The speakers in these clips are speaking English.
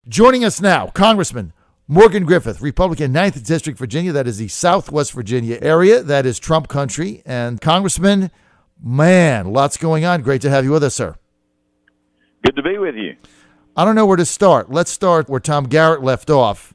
Joining us now, Congressman Morgan Griffith, Republican, 9th District, Virginia. That is the Southwest Virginia area. That is Trump country. And Congressman, man, lots going on. Great to have you with us, sir. Good to be with you. I don't know where to start. Let's start where Tom Garrett left off.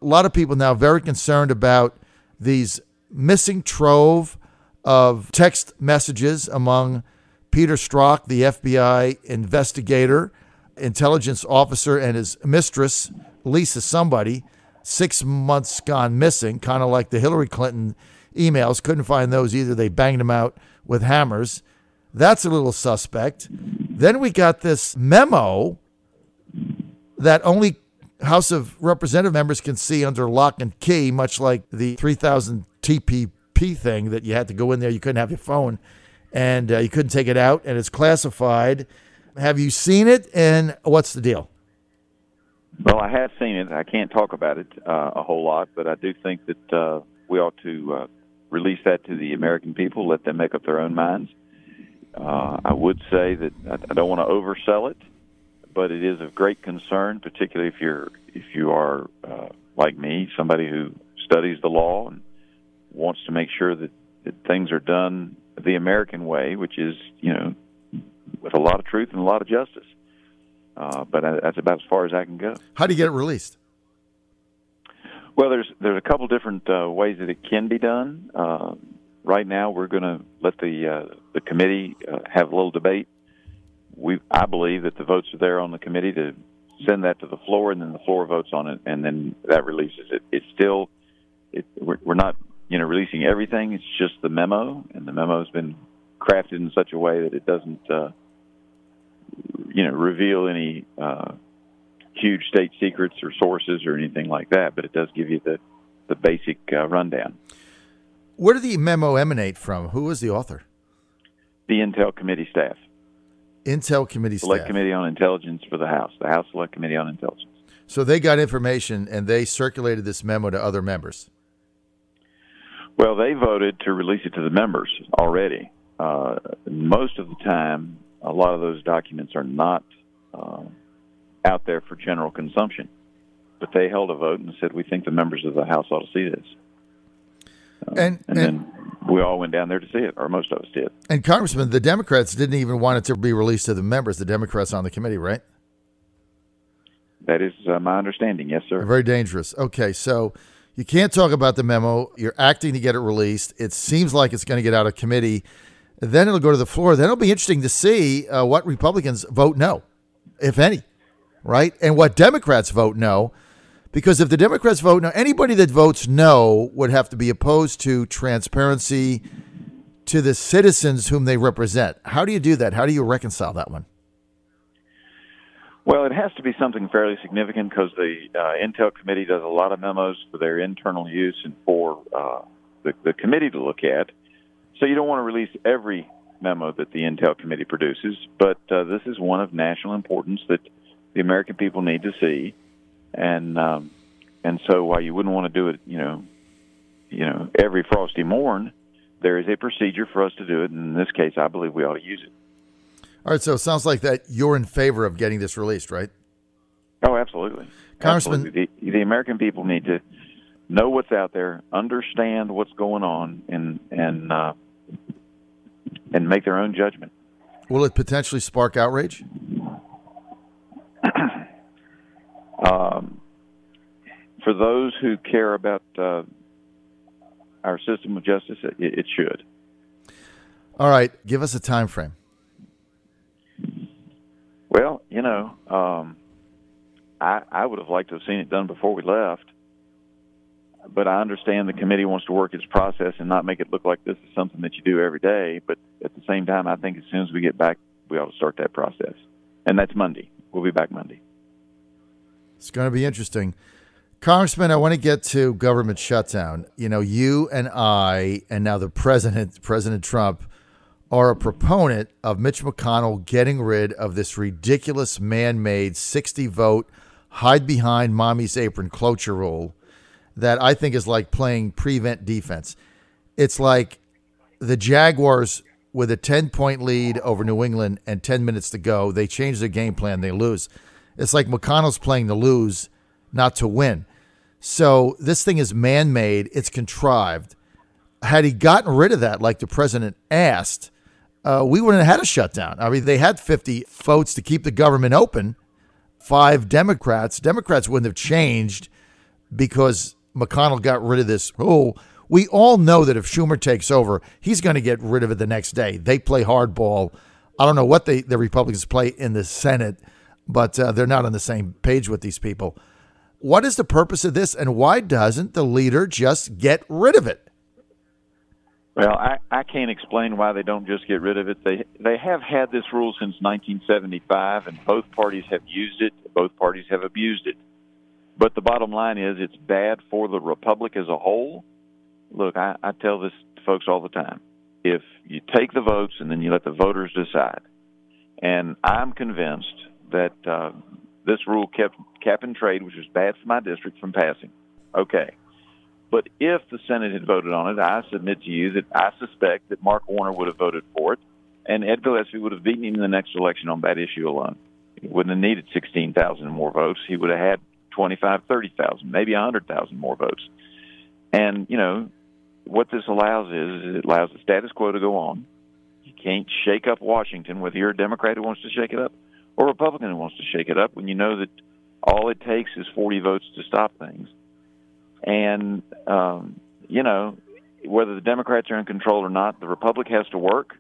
A lot of people now very concerned about these missing trove of text messages among Peter Strzok, the FBI investigator, intelligence officer, and his mistress, Lisa somebody, 6 months gone missing, kind of like the Hillary Clinton emails. Couldn't find those either. They banged them out with hammers. That's a little suspect. Then we got this memo that only House of Representative members can see under lock and key, much like the 3000 TPP thing that you had to go in there. You couldn't have your phone, and you couldn't take it out, and it's classified. Have you seen it, and what's the deal? Well, I have seen it. I can't talk about it a whole lot, but I do think that we ought to release that to the American people, let them make up their own minds. I would say that I don't want to oversell it, but it is of great concern, particularly if you are like me, somebody who studies the law and wants to make sure that things are done the American way, which is, with a lot of truth and a lot of justice. But that's about as far as I can go. How do you get it released? Well, there's a couple different ways that it can be done. Right now, we're going to let the committee have a little debate. I believe that the votes are there on the committee to send that to the floor, and then the floor votes on it, and then that releases it. It's still, we're not, releasing everything. It's just the memo, and the memo has been crafted in such a way that it doesn't, reveal any huge state secrets or sources or anything like that, but it does give you the basic rundown. Where did the memo emanate from? Who was the author? The Intel Committee staff. Intel Committee staff. Select Committee on Intelligence for the House Select Committee on Intelligence. So they got information and they circulated this memo to other members. Well, they voted to release it to the members already. Most of the time, a lot of those documents are not out there for general consumption. But they held a vote and said, we think the members of the House ought to see this. And then we all went down there to see it, or most of us did. And Congressman, the Democrats didn't even want it to be released to the members, the Democrats on the committee, right? That is my understanding, yes, sir. Very dangerous. Okay, so you can't talk about the memo. You're acting to get it released. It seems like it's going to get out of committee. Then it'll go to the floor. Then it'll be interesting to see what Republicans vote no, if any, right? And what Democrats vote no. Because if the Democrats vote no, anybody that votes no would have to be opposed to transparency to the citizens whom they represent. How do you do that? How do you reconcile that one? Well, it has to be something fairly significant because the Intel Committee does a lot of memos for their internal use and for the committee to look at. So you don't want to release every memo that the Intel Committee produces, but this is one of national importance that the American people need to see. And so while you wouldn't want to do it, every frosty morn, there is a procedure for us to do it. And in this case, I believe we ought to use it. All right. So it sounds like that you're in favor of getting this released, right? Oh, absolutely. Congressman, absolutely. The American people need to know what's out there, understand what's going on, and make their own judgment. Will it potentially spark outrage? For those who care about our system of justice, it should. All right. Give us a time frame. Well, I would have liked to have seen it done before we left, but I understand the committee wants to work its process and not make it look like this is something that you do every day. But at the same time, I think as soon as we get back, we ought to start that process. And that's Monday. We'll be back Monday. It's going to be interesting. Congressman, I want to get to government shutdown. You and I, and now the President Trump, are a proponent of Mitch McConnell getting rid of this ridiculous man-made 60-vote hide behind mommy's apron cloture rule that I think is like playing prevent defense. It's like the Jaguars with a 10-point lead over New England and 10 minutes to go. They change their game plan. They lose. It's like McConnell's playing to lose, not to win. So this thing is man-made. It's contrived. Had he gotten rid of that, like the president asked, we wouldn't have had a shutdown. I mean, they had 50 votes to keep the government open. 5 Democrats. Democrats wouldn't have changed because McConnell got rid of this rule. We all know that if Schumer takes over, he's going to get rid of it the next day. They play hardball. I don't know what the Republicans play in the Senate, but they're not on the same page with these people. What is the purpose of this, and why doesn't the leader just get rid of it? Well, I can't explain why they don't just get rid of it. They have had this rule since 1975, and both parties have used it. Both parties have abused it. But the bottom line is it's bad for the republic as a whole. Look, I tell this to folks all the time. If you take the votes and then you let the voters decide, and I'm convinced that this rule kept cap and trade, which was bad for my district, from passing. Okay. But if the Senate had voted on it, I submit to you that I suspect that Mark Warner would have voted for it, and Ed Gillespie would have beaten him in the next election on that issue alone. He wouldn't have needed 16,000 more votes. He would have had 25, 30,000, maybe 100,000 more votes. And, you know, what this allows is it allows the status quo to go on. You can't shake up Washington, whether you're a Democrat who wants to shake it up or a Republican who wants to shake it up, when you know that all it takes is 40 votes to stop things. And, you know, whether the Democrats are in control or not, the Republic has to work,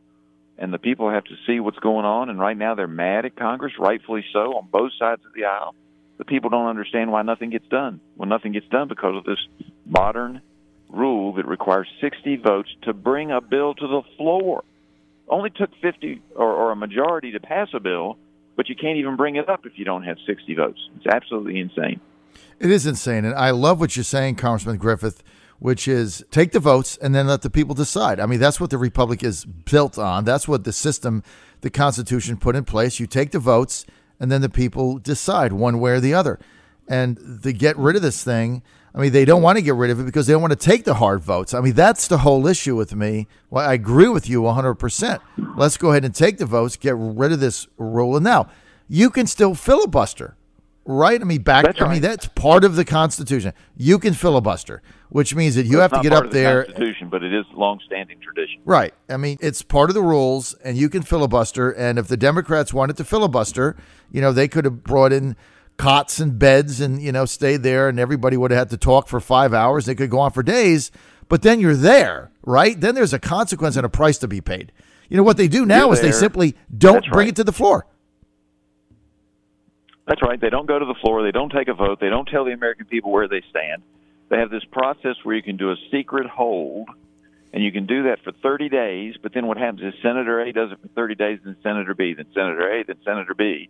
and the people have to see what's going on. And right now they're mad at Congress, rightfully so, on both sides of the aisle. The people don't understand why nothing gets done. Well, nothing gets done because of this modern rule that requires 60 votes to bring a bill to the floor. Only took 50 or a majority to pass a bill, but you can't even bring it up if you don't have 60 votes. It's absolutely insane. It is insane. And I love what you're saying, Congressman Griffith, which is take the votes and then let the people decide. I mean, that's what the Republic is built on. That's what the system, the Constitution put in place. You take the votes and then the people decide one way or the other. And to get rid of this thing, I mean, they don't want to get rid of it because they don't want to take the hard votes. I mean, that's the whole issue with me. Well, I agree with you 100%. Let's go ahead and take the votes, get rid of this rule. And now you can still filibuster. Right? I mean, That's right. I mean, that's part of the Constitution. You can filibuster, which means that you have to get up there. Constitution, but it is long-standing tradition. Right. I mean, it's part of the rules, and you can filibuster. And if the Democrats wanted to filibuster, you know, they could have brought in cots and beds and, you know, stayed there, and everybody would have had to talk for 5 hours. They could go on for days. But then you're there, right? Then there's a consequence and a price to be paid. You know, what they do now is they simply don't bring it to the floor. That's right. They don't go to the floor. They don't take a vote. They don't tell the American people where they stand. They have this process where you can do a secret hold, and you can do that for 30 days. But then what happens is Senator A does it for 30 days, then Senator B, then Senator A, then Senator B.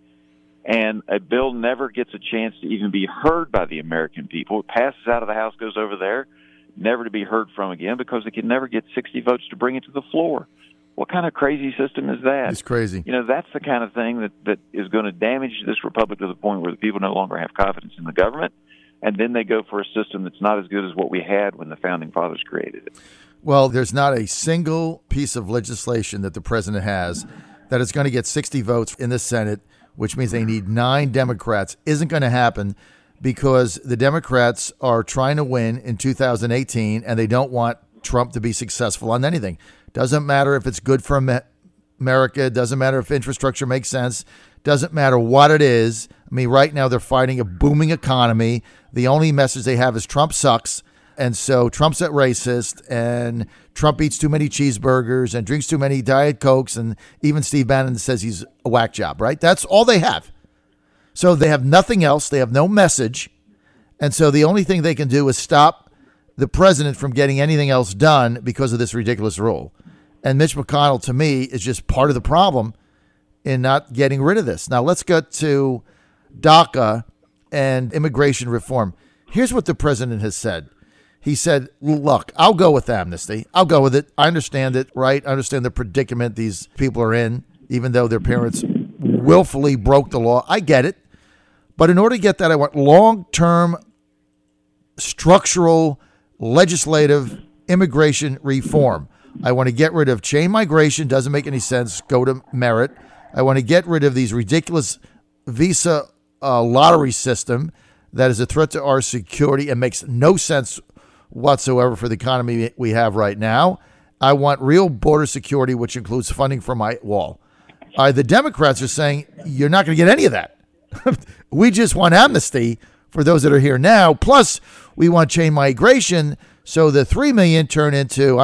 And a bill never gets a chance to even be heard by the American people. It passes out of the House, goes over there, never to be heard from again because they can never get 60 votes to bring it to the floor. What kind of crazy system is that? It's crazy. You know, that's the kind of thing that is going to damage this republic to the point where the people no longer have confidence in the government, and then they go for a system that's not as good as what we had when the Founding Fathers created it. Well, there's not a single piece of legislation that the president has that is going to get 60 votes in the Senate, which means they need 9 Democrats. Isn't going to happen because the Democrats are trying to win in 2018, and they don't want Trump to be successful on anything. Doesn't matter if it's good for America. Doesn't matter if infrastructure makes sense. Doesn't matter what it is. I mean, right now they're fighting a booming economy. The only message they have is Trump sucks. And so Trump's a racist, and Trump eats too many cheeseburgers and drinks too many Diet Cokes. And even Steve Bannon says he's a whack job, right? That's all they have. So they have nothing else. They have no message. And so the only thing they can do is stop the president from getting anything else done because of this ridiculous rule. And Mitch McConnell, to me, is just part of the problem in not getting rid of this. Now, let's get to DACA and immigration reform. Here's what the president has said. He said, look, I'll go with amnesty. I'll go with it. I understand it, right? I understand the predicament these people are in, even though their parents willfully broke the law. I get it. But in order to get that, I want long-term structural legislative immigration reform. I want to get rid of chain migration. Doesn't make any sense. Go to merit. I want to get rid of these ridiculous visa lottery system that is a threat to our security and makes no sense whatsoever for the economy we have right now. I want real border security, which includes funding for my wall. The Democrats are saying you're not going to get any of that. We just want amnesty for those that are here now. Plus, we want chain migration so the 3 million turn into,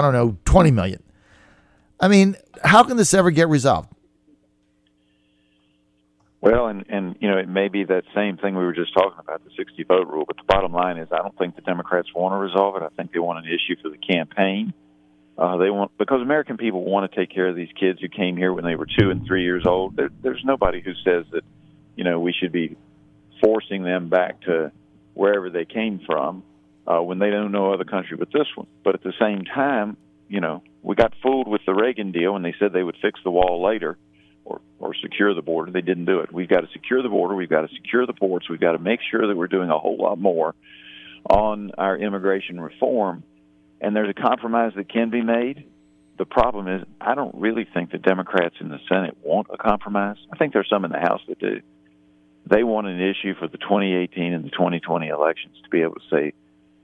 20 million. I mean, how can this ever get resolved? Well, and it may be that same thing we were just talking about, the 60-vote rule, but the bottom line is I don't think the Democrats want to resolve it. I think they want an issue for the campaign. Because American people want to take care of these kids who came here when they were 2 and 3 years old. There's nobody who says that, we should be forcing them back to wherever they came from when they don't know other country but this one. But at the same time, we got fooled with the Reagan deal when they said they would fix the wall later or secure the border. They didn't do it. We've got to secure the border. We've got to secure the ports. We've got to make sure that we're doing a whole lot more on our immigration reform. And there's a compromise that can be made. The problem is I don't really think the Democrats in the Senate want a compromise. I think there's some in the House that do. They want an issue for the 2018 and the 2020 elections to be able to say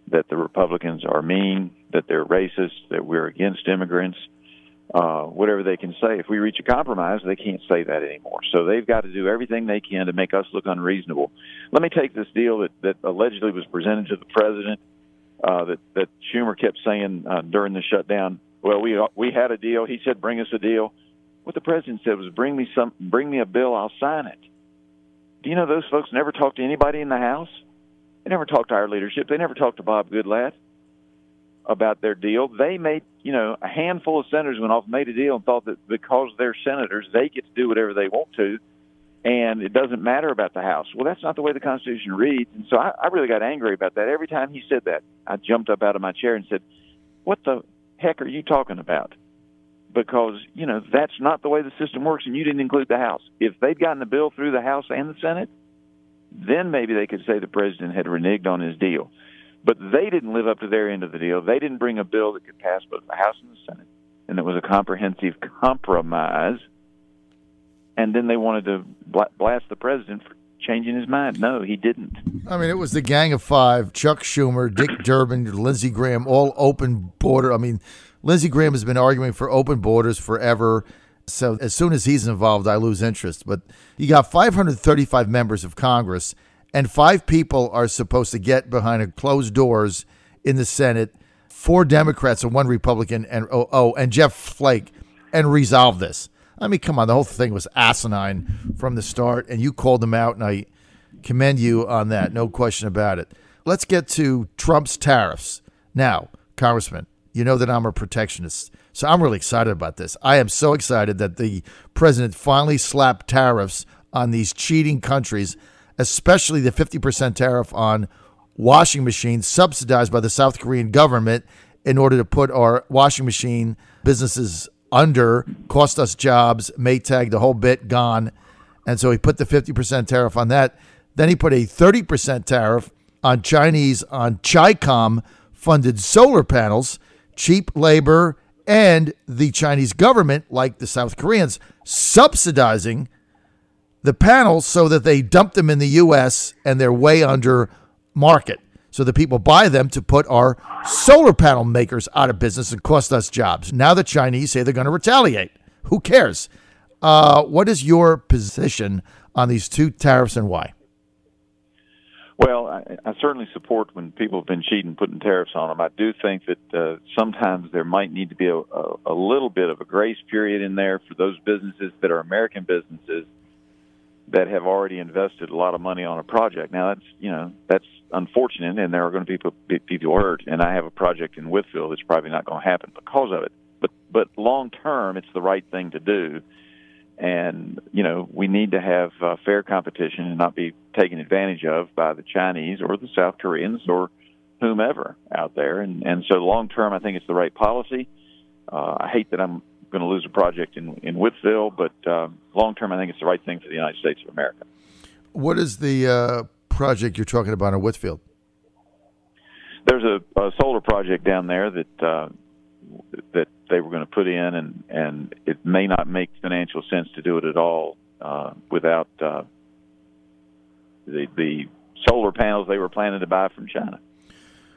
that the Republicans are mean, that they're racist, that we're against immigrants, whatever they can say. If we reach a compromise, they can't say that anymore. So they've got to do everything they can to make us look unreasonable. Let me take this deal that allegedly was presented to the president. That Schumer kept saying during the shutdown, well, we had a deal. He said, bring us a deal. What the president said was, bring me a bill, I'll sign it. Do you know those folks never talked to anybody in the House? They never talked to our leadership. They never talked to Bob Goodlatte about their deal. They made, a handful of senators went off and made a deal and thought that because they're senators, they get to do whatever they want to, and it doesn't matter about the House. Well, that's not the way the Constitution reads, and so I really got angry about that. Every time he said that, I jumped up out of my chair and said, what the heck are you talking about? Because, that's not the way the system works, and you didn't include the House. If they'd gotten the bill through the House and the Senate, then maybe they could say the president had reneged on his deal. But they didn't live up to their end of the deal. They didn't bring a bill that could pass both the House and the Senate, and it was a comprehensive compromise. And then they wanted to blast the president for changing his mind. No, he didn't. I mean, it was the Gang of Five: Chuck Schumer, Dick Durbin, Lindsey Graham, all open border. I mean, Lindsey Graham has been arguing for open borders forever. So as soon as he's involved, I lose interest. But you got 535 members of Congress, and 5 people are supposed to get behind closed doors in the Senate, 4 Democrats and 1 Republican, and Jeff Flake, and resolve this. I mean, come on, the whole thing was asinine from the start, and you called them out, and I commend you on that, no question about it. Let's get to Trump's tariffs. Now, Congressman, you know that I'm a protectionist, so I'm really excited about this. I am so excited that the president finally slapped tariffs on these cheating countries, especially the 50% tariff on washing machines subsidized by the South Korean government in order to put our washing machine businesses under, cost us jobs, Maytag, the whole bit, gone. And so he put the 50% tariff on that. Then he put a 30% tariff on Chicom-funded solar panels, cheap labor, and the Chinese government, like the South Koreans, subsidizing the panels so that they dump them in the U.S. and they're way under market. So the people buy them to put our solar panel makers out of business and cost us jobs. Now the Chinese say they're going to retaliate. Who cares? What is your position on these 2 tariffs and why? Well, I certainly support when people have been cheating, putting tariffs on them. I do think that sometimes there might need to be a little bit of a grace period in there for those businesses that are American businesses that have already invested a lot of money on a project. Now, that's unfortunate, and there are going to be people hurt. And I have a project in Whitfield that's probably not going to happen because of it. But long term, it's the right thing to do. And, we need to have fair competition and not be taken advantage of by the Chinese or the South Koreans or whomever out there. And so long term, I think it's the right policy. I hate that I'm going to lose a project in Whitfield, but long term, I think it's the right thing for the United States of America. What is the project you're talking about in Whitfield? There's a solar project down there that they were going to put in, and it may not make financial sense to do it at all without the solar panels they were planning to buy from China.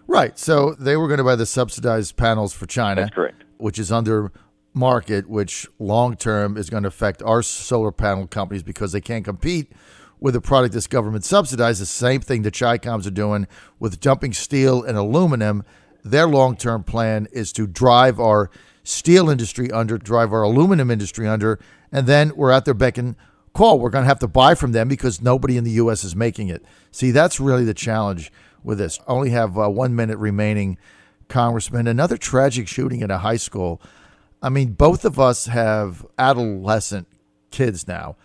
Right. So they were going to buy the subsidized panels for China. That's correct. Which is under market, which long-term is going to affect our solar panel companies because they can't compete with a product that's government subsidized. The same thing the Chi-Coms are doing with dumping steel and aluminum. Their long-term plan is to drive our steel industry under, drive our aluminum industry under, and then we're at their beck and call. We're going to have to buy from them because nobody in the U.S. is making it. See, that's really the challenge with this. I only have 1 minute remaining, Congressman. Another tragic shooting at a high school. I mean, both of us have adolescent kids now.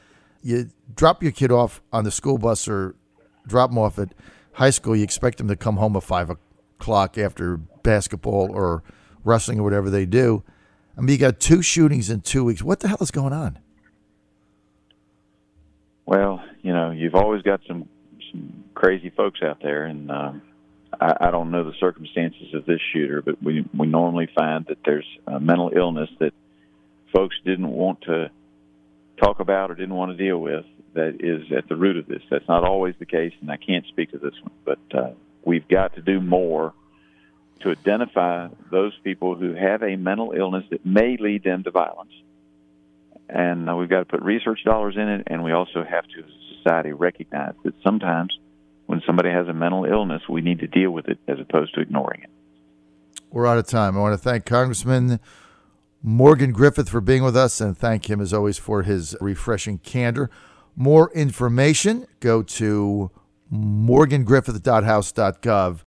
You drop your kid off on the school bus or drop them off at high school, you expect them to come home at 5 o'clock after basketball or wrestling or whatever they do. I mean, you got 2 shootings in 2 weeks. What the hell is going on? Well, you know, you've always got some crazy folks out there, and I don't know the circumstances of this shooter, but we normally find that there's a mental illness that folks didn't want to talk about or didn't want to deal with that is at the root of this. That's not always the case, and I can't speak to this one, but we've got to do more to identify those people who have a mental illness that may lead them to violence. And we've got to put research dollars in it, and we also have to, as a society, recognize that sometimes when somebody has a mental illness, we need to deal with it as opposed to ignoring it. We're out of time. I want to thank Congressman Morgan Griffith for being with us, and thank him, as always, for his refreshing candor. More information, go to morgangriffith.house.gov.